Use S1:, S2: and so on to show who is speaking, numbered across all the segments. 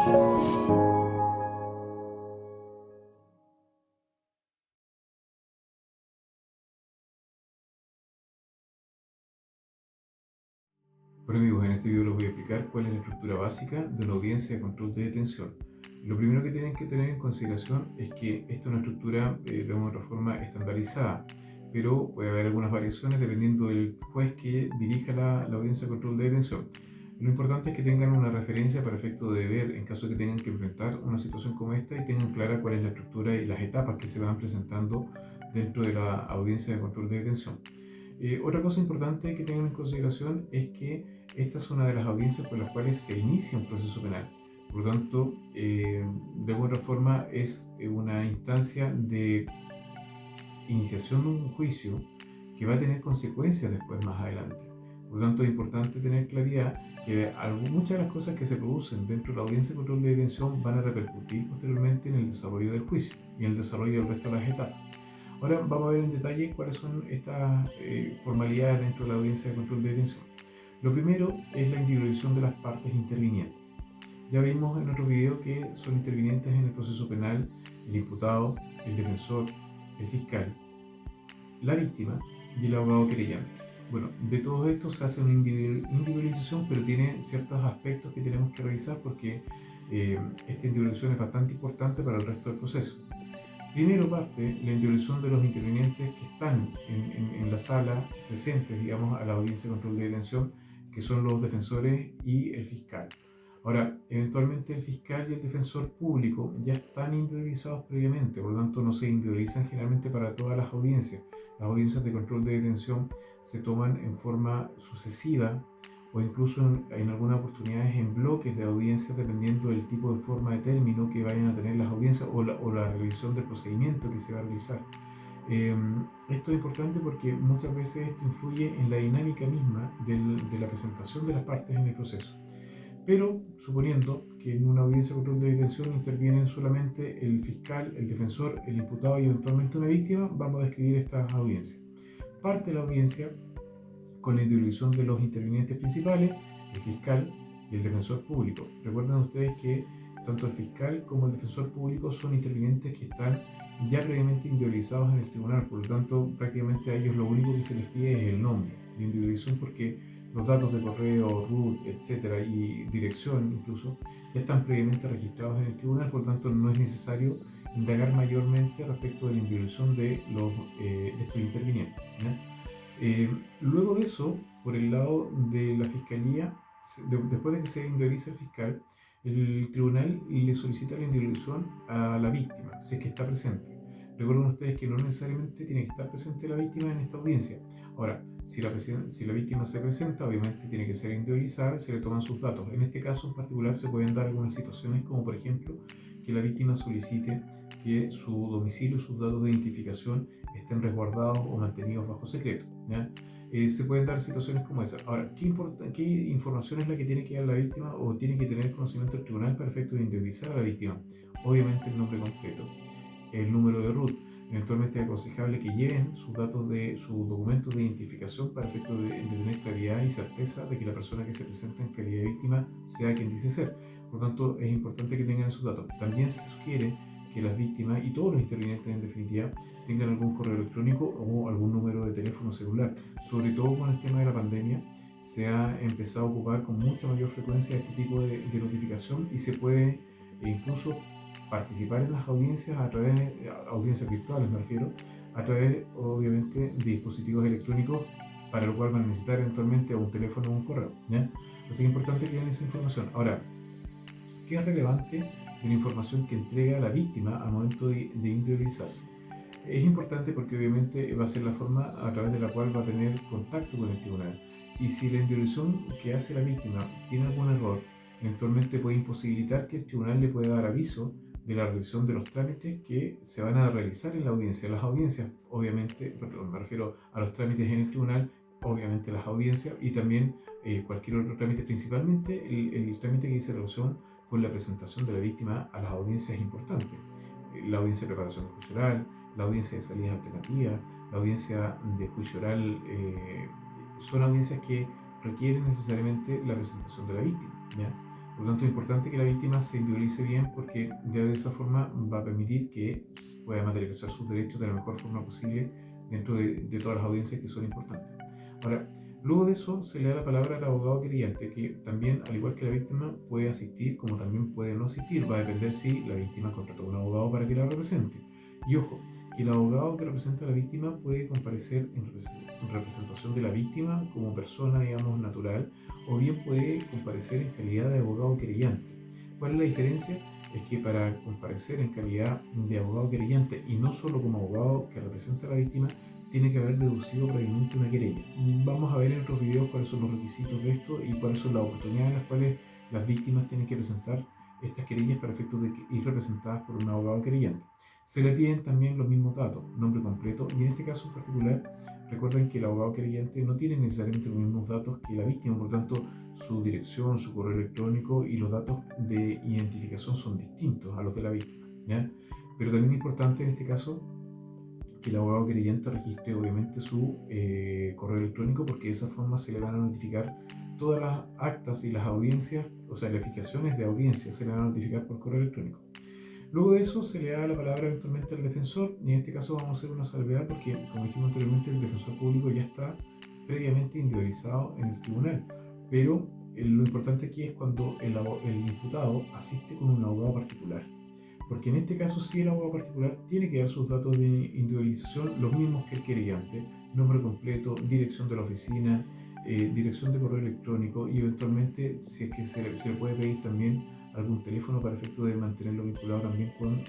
S1: Bueno amigos, en este video les voy a explicar cuál es la estructura básica de una audiencia de control de detención. Lo primero que tienen que tener en consideración es que esta es una estructura de una u otra forma estandarizada, pero puede haber algunas variaciones dependiendo del juez que dirija la audiencia de control de detención. Lo importante es que tengan una referencia para efecto de ver en caso de que tengan que enfrentar una situación como esta y tengan clara cuál es la estructura y las etapas que se van presentando dentro de la audiencia de control de detención. Otra cosa importante que tengan en consideración es que esta es una de las audiencias por las cuales se inicia un proceso penal. Por lo tanto, de alguna otra forma es una instancia de iniciación de un juicio que va a tener consecuencias después más adelante. Por lo tanto, es importante tener claridad que muchas de las cosas que se producen dentro de la audiencia de control de detención van a repercutir posteriormente en el desarrollo del juicio y en el desarrollo del resto de las etapas. Ahora vamos a ver en detalle cuáles son estas formalidades dentro de la audiencia de control de detención. Lo primero es la individualización de las partes intervinientes. Ya vimos en otro video que son intervinientes en el proceso penal el imputado, el defensor, el fiscal, la víctima y el abogado querellante. Bueno, de todo esto se hace una individualización, pero tiene ciertos aspectos que tenemos que revisar porque esta individualización es bastante importante para el resto del proceso. Primero parte la individualización de los intervinientes que están en la sala presentes, digamos, a la audiencia de control de detención, que son los defensores y el fiscal. Ahora, eventualmente el fiscal y el defensor público ya están individualizados previamente, por lo tanto no se individualizan generalmente para todas las audiencias. Las audiencias de control de detención se toman en forma sucesiva o incluso en algunas oportunidades en bloques de audiencias dependiendo del tipo de forma de término que vayan a tener las audiencias o la revisión del procedimiento que se va a realizar. Esto es importante porque muchas veces esto influye en la dinámica misma de la presentación de las partes en el proceso. Pero suponiendo que en una audiencia de control de detención intervienen solamente el fiscal, el defensor, el imputado y eventualmente una víctima, vamos a describir estas audiencias. Parte de la audiencia con la individualización de los intervinientes principales, el fiscal y el defensor público. Recuerden ustedes que tanto el fiscal como el defensor público son intervinientes que están ya previamente individualizados en el tribunal, por lo tanto prácticamente a ellos lo único que se les pide es el nombre de individualización porque los datos de correo, RUT, etcétera, y dirección incluso, ya están previamente registrados en el tribunal, por lo tanto no es necesario indagar mayormente respecto de la individualización de estos intervinientes, ¿ya? Luego de eso, por el lado de la fiscalía, después de que se individualiza el fiscal, el tribunal le solicita la individualización a la víctima, si es que está presente. Recuerden ustedes que no necesariamente tiene que estar presente la víctima en esta audiencia. Ahora, si la víctima se presenta, obviamente tiene que ser individualizada y se le toman sus datos. En este caso en particular se pueden dar algunas situaciones como por ejemplo que la víctima solicite que su domicilio y sus datos de identificación estén resguardados o mantenidos bajo secreto, ¿ya? Se pueden dar situaciones como esa. Ahora, ¿qué información es la que tiene que dar la víctima o tiene que tener conocimiento del tribunal para efecto de indemnizar a la víctima? Obviamente el nombre completo, el número de RUT. Eventualmente es aconsejable que lleven sus datos de sus documentos de identificación para efecto de tener claridad y certeza de que la persona que se presenta en calidad de víctima sea quien dice ser. Por lo tanto, es importante que tengan esos datos. También se sugiere que las víctimas y todos los intervinientes en definitiva tengan algún correo electrónico o algún número de teléfono celular. Sobre todo con el tema de la pandemia, se ha empezado a ocupar con mucha mayor frecuencia este tipo de notificación y se puede incluso participar en las audiencias a través de audiencias virtuales, me refiero, a través obviamente de dispositivos electrónicos, para lo cual van a necesitar eventualmente un teléfono o un correo, ¿ya? Así que es importante que den esa información. Ahora, ¿qué es relevante de la información que entrega la víctima al momento de individualizarse? Es importante porque obviamente va a ser la forma a través de la cual va a tener contacto con el tribunal. Y si la individualización que hace la víctima tiene algún error, eventualmente puede imposibilitar que el tribunal le pueda dar aviso de la revisión de los trámites que se van a realizar en la audiencia. Las audiencias, obviamente, perdón, me refiero a los trámites en el tribunal, obviamente las audiencias y también cualquier otro trámite, principalmente el trámite que dice relación con la presentación de la víctima a las audiencias importantes. La audiencia de preparación de juicio oral, la audiencia de salidas alternativas, la audiencia de juicio oral, son audiencias que requieren necesariamente la presentación de la víctima, ¿ya? Por lo tanto, es importante que la víctima se individualice bien porque de esa forma va a permitir que pueda materializar sus derechos de la mejor forma posible dentro de todas las audiencias que son importantes. Ahora, luego de eso se le da la palabra al abogado querellante, que también, al igual que la víctima, puede asistir como también puede no asistir. Va a depender si la víctima contrató a un abogado para que la represente. Y ojo, que el abogado que representa a la víctima puede comparecer en representación de la víctima como persona, digamos, natural, o bien puede comparecer en calidad de abogado querellante. ¿Cuál es la diferencia? Es que para comparecer en calidad de abogado querellante y no solo como abogado que representa a la víctima, tiene que haber deducido previamente una querella. Vamos a ver en otros videos cuáles son los requisitos de esto y cuáles son las oportunidades en las cuales las víctimas tienen que presentar estas querellas para efectos de ir representadas por un abogado querellante. Se le piden también los mismos datos, nombre completo, y en este caso en particular recuerden que el abogado querellante no tiene necesariamente los mismos datos que la víctima, por lo tanto su dirección, su correo electrónico y los datos de identificación son distintos a los de la víctima, ¿ya? Pero también es importante en este caso que el abogado querellante registre obviamente su correo electrónico, porque de esa forma se le van a notificar todas las actas y las audiencias, o sea, las fijaciones de audiencia se le van a notificar por correo electrónico. Luego de eso se le da la palabra eventualmente al defensor, y en este caso vamos a hacer una salvedad porque, como dijimos anteriormente, el defensor público ya está previamente individualizado en el tribunal, pero lo importante aquí es cuando el imputado asiste con un abogado particular, porque en este caso sí el abogado particular tiene que dar sus datos de individualización, los mismos que el querellante: nombre completo, dirección de la oficina, dirección de correo electrónico, y eventualmente si es que se le puede pedir también algún teléfono para efecto de mantenerlo vinculado también con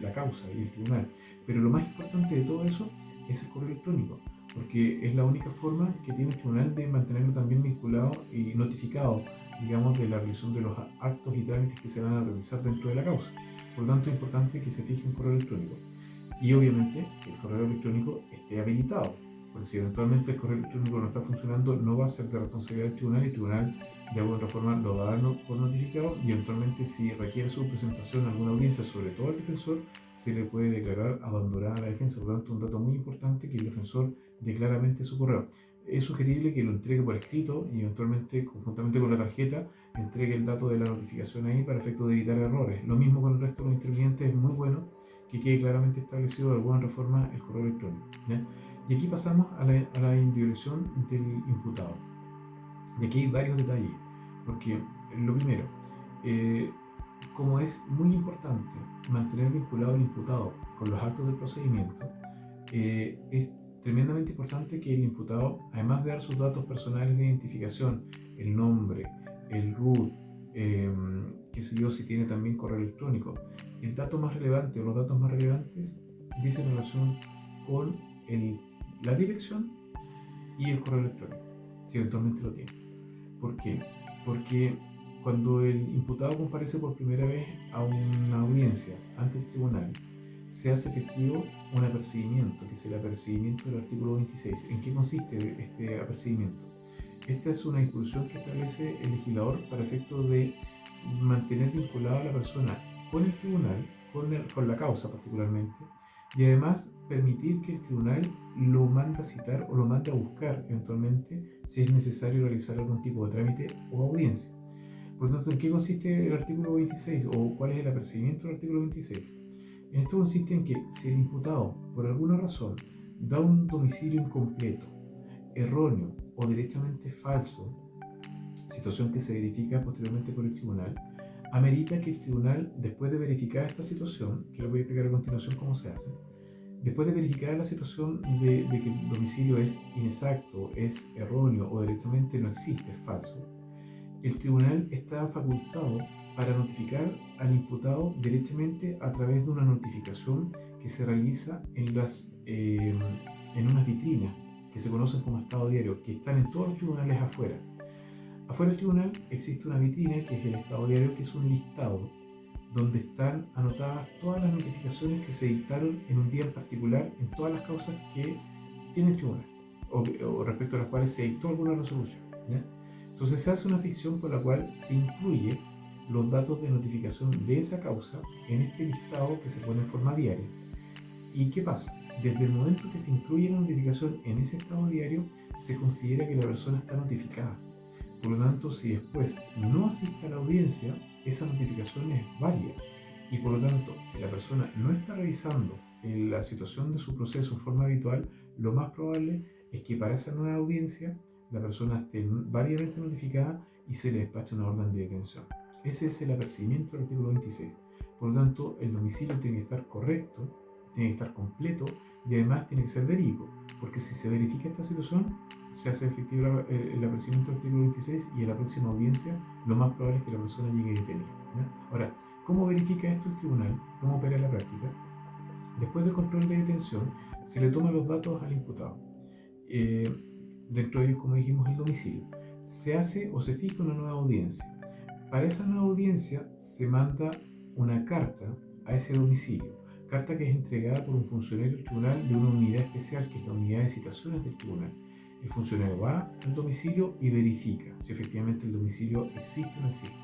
S1: la causa y el tribunal. Pero lo más importante de todo eso es el correo electrónico, porque es la única forma que tiene el tribunal de mantenerlo también vinculado y notificado, digamos, de la realización de los actos y trámites que se van a realizar dentro de la causa. Por lo tanto, es importante que se fije un correo electrónico y obviamente que el correo electrónico esté habilitado, porque si eventualmente el correo electrónico no está funcionando, no va a ser de responsabilidad del tribunal, y el tribunal de alguna forma lo va a dar por notificado, y eventualmente si requiere su presentación en alguna audiencia, sobre todo al defensor, se le puede declarar abandonada la defensa. Por lo tanto, un dato muy importante: que el defensor dé claramente su correo. Es sugerible que lo entregue por escrito y eventualmente, conjuntamente con la tarjeta, entregue el dato de la notificación ahí para efecto de evitar errores. Lo mismo con el resto de los intervinientes, es muy bueno que quede claramente establecido de alguna otra forma el correo electrónico, ¿ya? Y aquí pasamos a la individualización del imputado. Y aquí hay varios detalles, porque lo primero, como es muy importante mantener vinculado al imputado con los actos del procedimiento, es tremendamente importante que el imputado, además de dar sus datos personales de identificación, el nombre, el RUT, qué sé yo, si tiene también correo electrónico, el dato más relevante o los datos más relevantes dicen relación con la dirección y el correo electrónico, si eventualmente lo tiene. ¿Por qué? Porque cuando el imputado comparece por primera vez a una audiencia ante el tribunal, se hace efectivo un apercibimiento, que es el apercibimiento del artículo 26. ¿En qué consiste este apercibimiento? Esta es una disposición que establece el legislador para efectos de mantener vinculada a la persona con el tribunal, con la causa particularmente, y además permitir que el tribunal lo manda a citar o lo manda a buscar eventualmente si es necesario realizar algún tipo de trámite o audiencia. Por lo tanto, ¿en qué consiste el artículo 26 o cuál es el apercibimiento del artículo 26? En esto consiste en que si el imputado, por alguna razón, da un domicilio incompleto, erróneo o derechamente falso, situación que se verifica posteriormente por el tribunal, amerita que el tribunal, después de verificar esta situación, que les voy a explicar a continuación cómo se hace, después de verificar la situación de que el domicilio es inexacto, es erróneo o derechamente no existe, es falso, el tribunal está facultado para notificar al imputado derechamente a través de una notificación que se realiza en unas vitrinas que se conocen como estado diario, que están en todos los tribunales afuera. Afuera del tribunal existe una vitrina que es el estado diario, que es un listado donde están anotadas todas las notificaciones que se dictaron en un día en particular en todas las causas que tiene el tribunal o respecto a las cuales se dictó alguna resolución, ¿ya? Entonces se hace una ficción por la cual se incluye los datos de notificación de esa causa en este listado que se pone en forma diaria. ¿Y qué pasa? Desde el momento que se incluye la notificación en ese estado diario, se considera que la persona está notificada. Por lo tanto, si después no asiste a la audiencia, esa notificación es válida. Y por lo tanto, si la persona no está revisando la situación de su proceso en forma habitual, lo más probable es que para esa nueva audiencia la persona esté válidamente notificada y se le despache una orden de detención. Ese es el apercibimiento del artículo 26. Por lo tanto, el domicilio tiene que estar correcto, tiene que estar completo y además tiene que ser verídico, porque si se verifica esta situación, se hace efectivo el apercibimiento del artículo 26 y en la próxima audiencia lo más probable es que la persona llegue detenida. Ahora, ¿cómo verifica esto el tribunal? ¿Cómo opera la práctica? Después del control de detención, se le toman los datos al imputado. Dentro de ellos, como dijimos, el domicilio. Se hace o se fija una nueva audiencia. Para esa nueva audiencia se manda una carta a ese domicilio, carta que es entregada por un funcionario del tribunal de una unidad especial, que es la unidad de citaciones del tribunal. El funcionario va al domicilio y verifica si efectivamente el domicilio existe o no existe.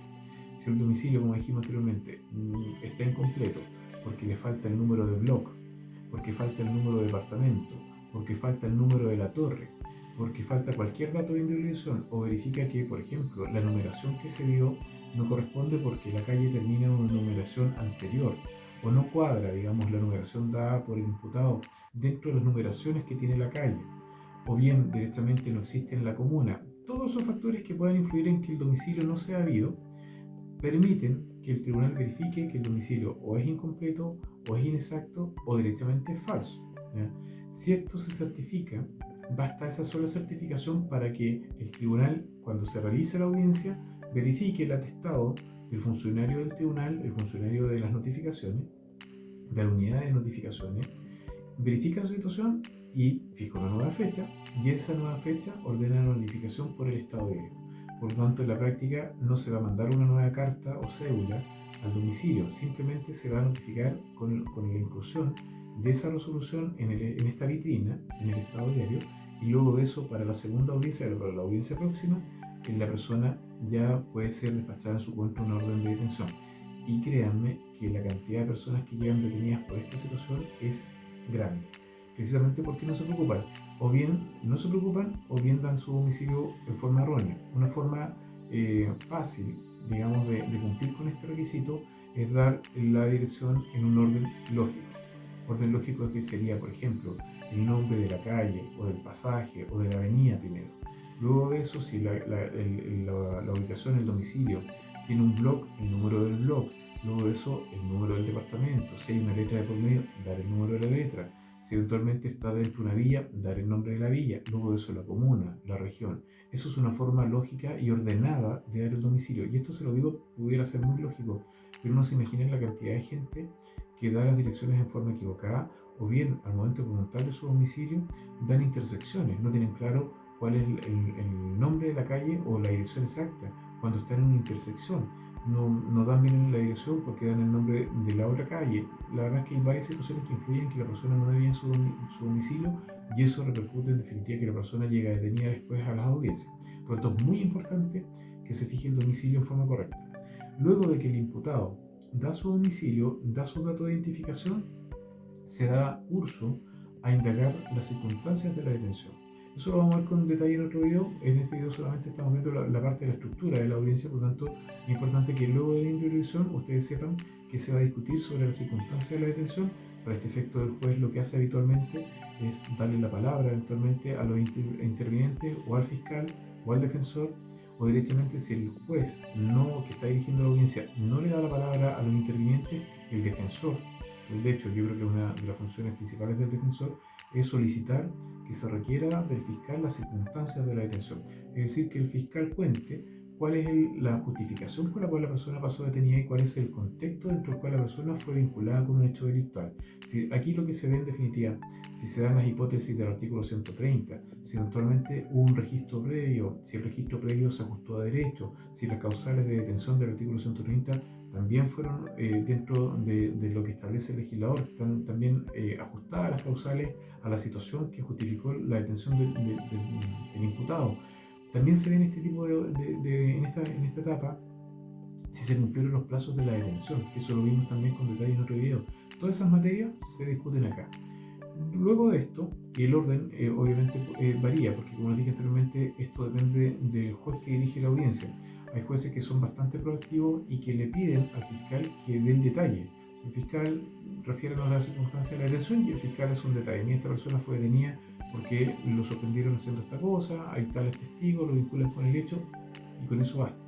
S1: Si el domicilio, como dijimos anteriormente, está incompleto porque le falta el número de bloque, porque falta el número de departamento, porque falta el número de la torre, porque falta cualquier dato de individualización, o verifica que, por ejemplo, la numeración que se dio no corresponde porque la calle termina en una numeración anterior, o no cuadra, digamos, la numeración dada por el imputado dentro de las numeraciones que tiene la calle, o bien directamente no existe en la comuna. Todos esos factores que puedan influir en que el domicilio no sea habido permiten que el tribunal verifique que el domicilio o es incompleto, o es inexacto, o directamente es falso. ¿Ya? Si esto se certifica, basta esa sola certificación para que el tribunal, cuando se realice la audiencia, verifique el atestado del funcionario del tribunal, el funcionario de las notificaciones, de la unidad de notificaciones, verifica su situación y fija una nueva fecha, y esa nueva fecha ordena la notificación por el estado de ello. Por lo tanto, en la práctica no se va a mandar una nueva carta o cédula al domicilio, simplemente se va a notificar con la inclusión de esa resolución en esta vitrina, en el estado diario, y luego de eso, para la segunda audiencia, para la audiencia próxima, la persona ya puede ser despachada en su contra una orden de detención. Y créanme que la cantidad de personas que llegan detenidas por esta situación es grande, precisamente porque no se preocupan, o bien no se preocupan, o bien dan su domicilio en forma errónea. Una forma fácil, digamos, de cumplir con este requisito es dar la dirección en un orden lógico. Orden lógico que sería, por ejemplo, el nombre de la calle, o del pasaje, o de la avenida primero. Luego de eso, si la ubicación, el domicilio, tiene un blog, el número del blog. Luego de eso, el número del departamento. Si hay una letra de por medio, dar el número de la letra. Si eventualmente está dentro de una villa, dar el nombre de la villa. Luego de eso, la comuna, la región. Eso es una forma lógica y ordenada de dar el domicilio. Y esto se lo digo, pudiera ser muy lógico, pero no se imaginen la cantidad de gente que da las direcciones en forma equivocada, o bien al momento de preguntarle su domicilio, dan intersecciones, no tienen claro cuál es el nombre de la calle o la dirección exacta cuando están en una intersección. No dan bien la dirección porque dan el nombre de la otra calle. La verdad es que hay varias situaciones que influyen en que la persona no dé bien su domicilio, y eso repercute en definitiva que la persona llega detenida después a las audiencias. Por lo tanto, es muy importante que se fije el domicilio en forma correcta. Luego de que el imputado da su domicilio, da sus datos de identificación, se da curso a indagar las circunstancias de la detención. Eso lo vamos a ver con detalle en otro video. En este video solamente estamos viendo la parte de la estructura de la audiencia, por lo tanto es importante que luego de la individualización ustedes sepan que se va a discutir sobre las circunstancias de la detención. Para este efecto, el juez lo que hace habitualmente es darle la palabra eventualmente a los intervinientes, o al fiscal, o al defensor, o directamente, si el juez que está dirigiendo la audiencia no le da la palabra a los intervinientes, el defensor. De hecho, yo creo que una de las funciones principales del defensor es solicitar que se requiera del fiscal las circunstancias de la detención. Es decir, que el fiscal cuente cuál es la justificación por la cual la persona pasó detenida y cuál es el contexto dentro del cual la persona fue vinculada con un hecho delictual. Aquí lo que se ve en definitiva, si se dan las hipótesis del artículo 130, si eventualmente hubo un registro previo, si el registro previo se ajustó a derecho, si las causales de detención del artículo 130 también fueron dentro de lo que establece el legislador, están también ajustadas las causales a la situación que justificó la detención del imputado. También se ve en este tipo en esta etapa si se cumplieron los plazos de la detención, que eso lo vimos también con detalle en otro video. Todas esas materias se discuten acá. Luego de esto, el orden obviamente varía, porque como les dije anteriormente, esto depende del juez que dirige la audiencia. Hay jueces que son bastante proactivos y que le piden al fiscal que dé el detalle. El fiscal refiere a las circunstancias de la detención y el fiscal es un detalle. Mira, esta persona fue detenida porque lo sorprendieron haciendo esta cosa, hay tales testigos, lo vinculan con el hecho y con eso basta.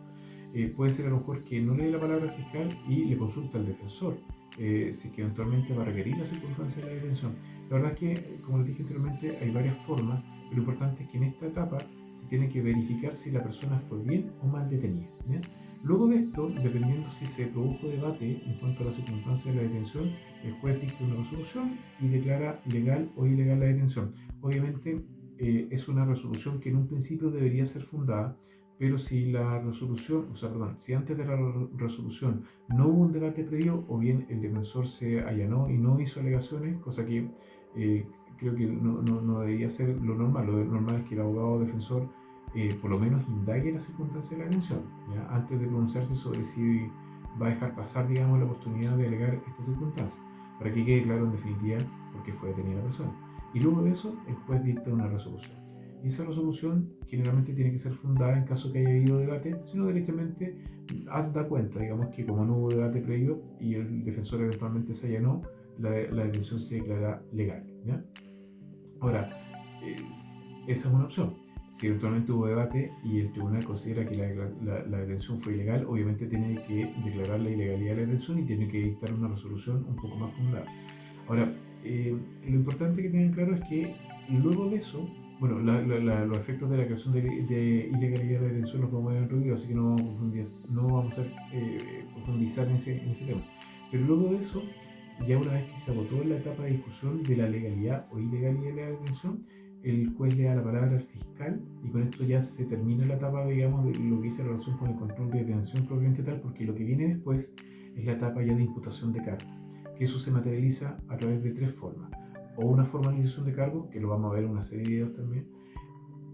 S1: Puede ser a lo mejor que no le dé la palabra al fiscal y le consulta al defensor, si es que eventualmente va a requerir la circunstancia de la detención. La verdad es que, como les dije anteriormente, hay varias formas, pero lo importante es que en esta etapa se tiene que verificar si la persona fue bien o mal detenida, ¿ya? Luego de esto, dependiendo si se produjo debate en cuanto a las circunstancias de la detención, el juez dicta una resolución y declara legal o ilegal la detención. Obviamente es una resolución que en un principio debería ser fundada, pero si la resolución, si antes de la resolución no hubo un debate previo o bien el defensor se allanó y no hizo alegaciones, cosa que eh, creo que no debería ser lo normal. Lo normal es que el abogado defensor por lo menos indague las circunstancias de la detención, ¿ya? Antes de pronunciarse sobre si va a dejar pasar, digamos, la oportunidad de alegar esta circunstancia, para que quede claro en definitiva por qué fue detenida la persona. Y luego de eso, el juez dicta una resolución. Y esa resolución generalmente tiene que ser fundada en caso que haya habido debate, sino derechamente da cuenta, digamos, que como no hubo debate previo y el defensor eventualmente se allanó, la detención se declara legal, ¿ya? Ahora, esa es una opción. Si eventualmente hubo debate y el tribunal considera que la detención fue ilegal, obviamente tiene que declarar la ilegalidad de la detención y tiene que dictar una resolución un poco más fundada. Ahora, lo importante que tengan claro es que luego de eso, bueno, los efectos de la creación de ilegalidad de la detención los vamos a ver en otro video, así que no vamos a profundizar en ese tema. Pero luego de eso, ya una vez que se agotó la etapa de discusión de la legalidad o ilegalidad de la detención, el juez le da la palabra al fiscal y con esto ya se termina la etapa, digamos, de lo que dice relación con el control de detención propiamente tal, porque lo que viene después es la etapa ya de imputación de cargo, que eso se materializa a través de tres formas: o una formalización de cargo, que lo vamos a ver en una serie de videos también,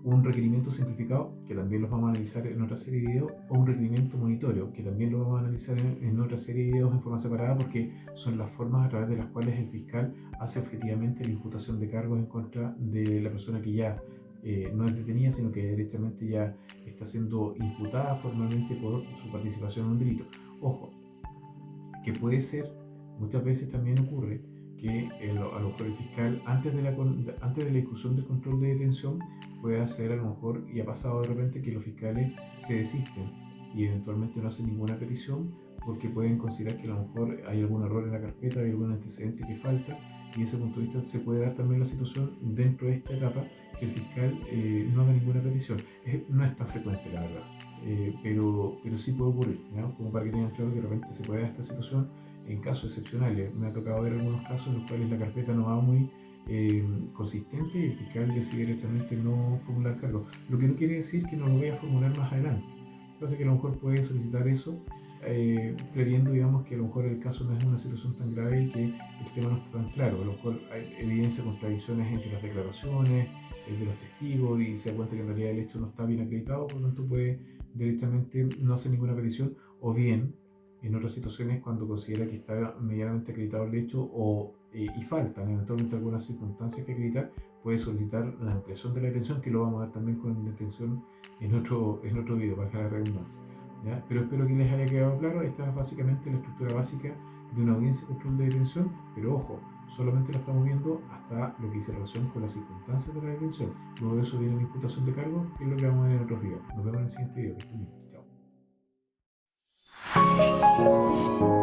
S1: un requerimiento simplificado, que también lo vamos a analizar en otra serie de videos, o un requerimiento monitorio, que también lo vamos a analizar en otra serie de videos en forma separada, porque son las formas a través de las cuales el fiscal hace objetivamente la imputación de cargos en contra de la persona que ya no es detenida, sino que directamente ya está siendo imputada formalmente por su participación en un delito. Ojo, que puede ser, muchas veces también ocurre, que a lo mejor el fiscal, antes de la discusión del control de detención, puede hacer a lo mejor, y ha pasado de repente, que los fiscales se desisten y eventualmente no hacen ninguna petición porque pueden considerar que a lo mejor hay algún error en la carpeta, hay algún antecedente que falta, y desde ese punto de vista se puede dar también la situación dentro de esta etapa que el fiscal no haga ninguna petición. No es tan frecuente, la verdad. Pero sí puede ocurrir, ¿no? Como para que tengan claro que de repente se puede dar esta situación en casos excepcionales. Me ha tocado ver algunos casos en los cuales la carpeta no va muy consistente y el fiscal decide directamente no formular cargo. Lo que no quiere decir que no lo vaya a formular más adelante. Entonces que a lo mejor puede solicitar eso previendo, digamos, que a lo mejor el caso no es una situación tan grave y que el tema no está tan claro. A lo mejor hay evidencia de contradicciones entre las declaraciones de los testigos y se da cuenta que en realidad el hecho no está bien acreditado, por lo tanto puede directamente no hacer ninguna petición, o bien en otras situaciones cuando considera que está medianamente acreditado el hecho y faltan eventualmente algunas circunstancias que acreditar, puede solicitar la ampliación de la detención, que lo vamos a ver también con detención en otro video, para la redundancia, ¿ya? Pero espero que les haya quedado claro. Esta es básicamente la estructura básica de una audiencia de control de detención, pero ojo, solamente la estamos viendo hasta lo que dice relación con las circunstancias de la detención. Luego de eso viene la imputación de cargos, que es lo que vamos a ver en otros videos. Nos vemos en el siguiente video. Que estén bien. Chao.